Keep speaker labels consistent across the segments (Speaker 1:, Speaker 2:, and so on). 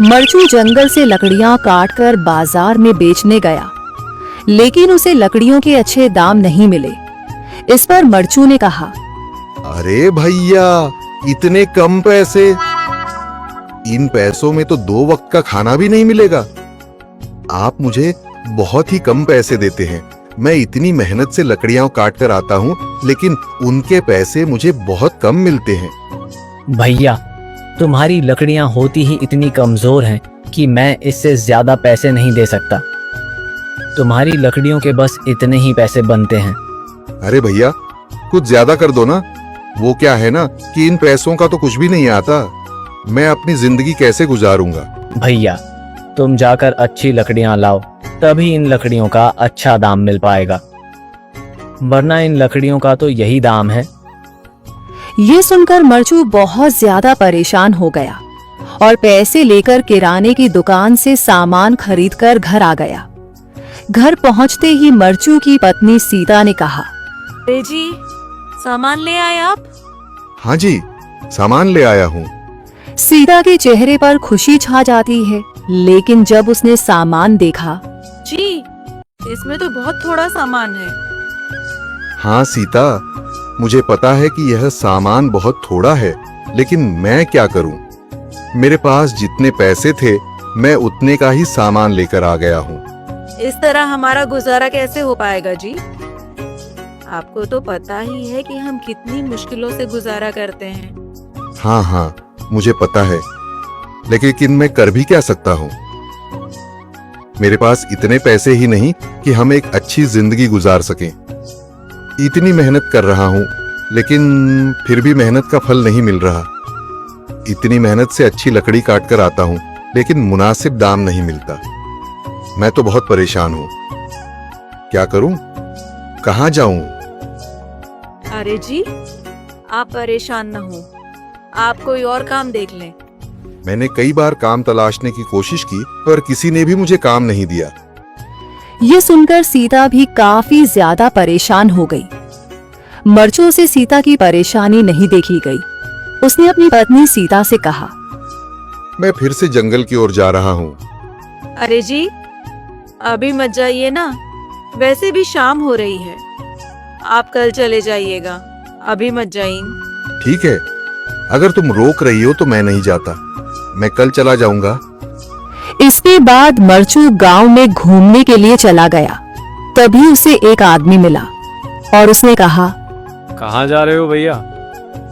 Speaker 1: मरचू जंगल से लकड़ियां काटकर बाजार में बेचने गया, लेकिन उसे लकड़ियों के अच्छे दाम नहीं मिले। इस पर मरचू ने कहा,
Speaker 2: अरे भैया, इतने कम पैसे? इन पैसों में तो 2 वक्त का खाना भी नहीं मिलेगा। आप मुझे बहुत ही कम पैसे देते हैं। मैं इतनी मेहनत से लकड़ियां काट कर आता हूँ, लेकिन उनके पैसे मुझे बहुत कम मिलते हैं।
Speaker 3: भैया, तुम्हारी लकड़ियां होती ही इतनी कमजोर हैं कि मैं इससे ज्यादा पैसे नहीं दे सकता। तुम्हारी लकड़ियों के बस इतने ही पैसे बनते हैं।
Speaker 2: अरे भैया, कुछ ज्यादा कर दो ना। वो क्या है ना कि इन पैसों का तो कुछ भी नहीं आता। मैं अपनी जिंदगी कैसे गुजारूंगा?
Speaker 3: भैया, तुम जाकर अच्छी लकड़ियां लाओ, तभी इन लकड़ियों का अच्छा दाम मिल पाएगा, वरना इन लकड़ियों का तो यही दाम है।
Speaker 1: ये सुनकर मरचू बहुत ज्यादा परेशान हो गया और पैसे लेकर किराने की दुकान से सामान खरीदकर घर आ गया। घर पहुंचते ही मरचू की पत्नी सीता ने कहा,
Speaker 4: अरे जी, सामान ले आए आप?
Speaker 2: हाँ जी, सामान ले आया हूँ।
Speaker 1: सीता के चेहरे पर खुशी छा जाती है, लेकिन जब उसने सामान देखा,
Speaker 4: जी, इसमें तो बहुत थोड़ा सामान है।
Speaker 2: हाँ सीता, मुझे पता है कि यह सामान बहुत थोड़ा है, लेकिन मैं क्या करूं? मेरे पास जितने पैसे थे, मैं उतने का ही सामान लेकर आ गया हूँ।
Speaker 4: इस तरह हमारा गुजारा कैसे हो पाएगा जी? आपको तो पता ही है कि हम कितनी मुश्किलों से गुजारा करते हैं।
Speaker 2: हाँ, मुझे पता है, लेकिन मैं कर भी क्या सकता हूँ? मेरे पास इतने पैसे ही नहीं कि हम एक अच्छी जिंदगी गुजार सकें। इतनी मेहनत कर रहा हूँ, लेकिन फिर भी मेहनत का फल नहीं मिल रहा। इतनी मेहनत से अच्छी लकड़ी काट कर आता हूँ, लेकिन मुनासिब दाम नहीं मिलता। मैं तो बहुत परेशान हूँ। क्या करूँ? कहाँ जाऊँ?
Speaker 4: अरे जी, आप परेशान न हो, आप कोई और काम देख लें।
Speaker 2: मैंने कई बार काम तलाशने की कोशिश की, पर किसी ने भी मुझे काम नहीं दिया।
Speaker 1: ये सुनकर सीता भी काफी ज्यादा परेशान हो गई। मरचू से सीता की परेशानी नहीं देखी गई। उसने अपनी पत्नी सीता से कहा,
Speaker 2: मैं फिर से जंगल की ओर जा रहा हूँ।
Speaker 4: अरे जी, अभी मत जाइए ना, वैसे भी शाम हो रही है। आप कल चले जाइएगा, अभी मत जाइए।
Speaker 2: ठीक है, अगर तुम रोक रही हो तो मैं नहीं जाता। मैं कल चला जाऊंगा।
Speaker 1: इसके बाद मरचू गांव में घूमने के लिए चला गया। तभी उसे एक आदमी मिला और उसने कहा,
Speaker 5: कहाँ जा रहे हो भैया?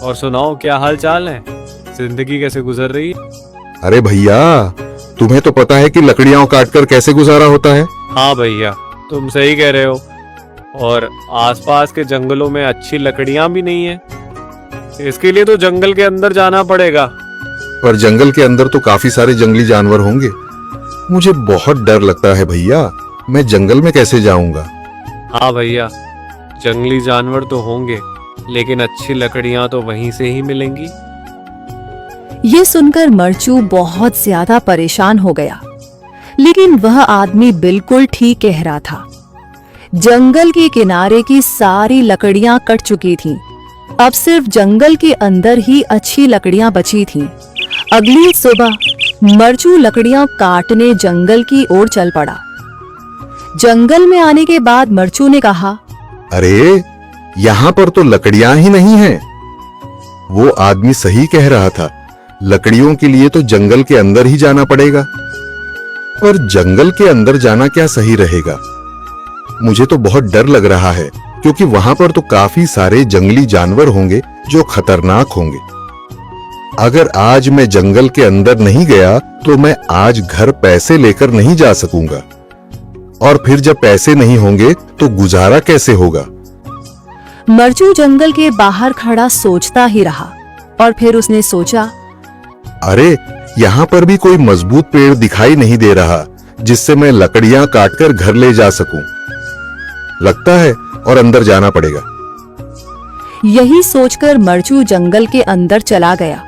Speaker 5: और सुनाओ, क्या हाल चाल है? जिंदगी कैसे गुजर रही है?
Speaker 2: अरे भैया, तुम्हें तो पता है कि लकड़ियां काटकर कैसे गुजारा होता है।
Speaker 5: हाँ भैया, तुम सही कह रहे हो। और आसपास के जंगलों में अच्छी लकड़ियां भी नहीं है। इसके लिए तो जंगल के अंदर जाना पड़ेगा।
Speaker 2: पर जंगल के अंदर तो काफी सारे जंगली जानवर होंगे। मुझे बहुत डर लगता है भैया, मैं जंगल में कैसे जाऊंगा?
Speaker 5: हाँ भैया, जंगली जानवर तो होंगे, लेकिन अच्छी लकड़ियां तो वहीं से ही मिलेंगी।
Speaker 1: ये सुनकर मरचू बहुत ज्यादा परेशान हो गया, लेकिन वह आदमी बिल्कुल ठीक कह रहा था। जंगल के किनारे की सारी लकड़ियां कट चुकी थीं। अब सिर्फ जंगल के अंदर ही अच्छी लकड़ियां बची थीं। अगली सुबह मरचू लकड़ियां काटने जंगल की ओर चल पड़ा। जंगल में आने के बाद मरचू ने कहा,
Speaker 2: अरे, यहाँ पर तो लकड़ियां ही नहीं हैं। वो आदमी सही कह रहा था, लकड़ियों के लिए तो जंगल के अंदर ही जाना पड़ेगा। और जंगल के अंदर जाना क्या सही रहेगा? मुझे तो बहुत डर लग रहा है, क्योंकि वहां पर तो काफी सारे जंगली जानवर होंगे जो खतरनाक होंगे। अगर आज मैं जंगल के अंदर नहीं गया तो मैं आज घर पैसे लेकर नहीं जा सकूंगा, और फिर जब पैसे नहीं होंगे तो गुजारा कैसे होगा?
Speaker 1: मरचू जंगल के बाहर खड़ा सोचता ही रहा और फिर उसने सोचा,
Speaker 2: अरे, यहाँ पर भी कोई मजबूत पेड़ दिखाई नहीं दे रहा जिससे मैं लकड़ियां काटकर घर ले जा सकूं। लगता है और अंदर जाना पड़ेगा।
Speaker 1: यही सोचकर मरचू जंगल के अंदर चला गया।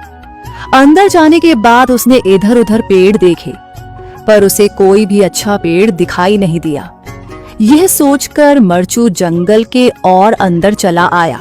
Speaker 1: अंदर जाने के बाद उसने इधर उधर पेड़ देखे, पर उसे कोई भी अच्छा पेड़ दिखाई नहीं दिया। यह सोचकर मरचू जंगल के और अंदर चला आया।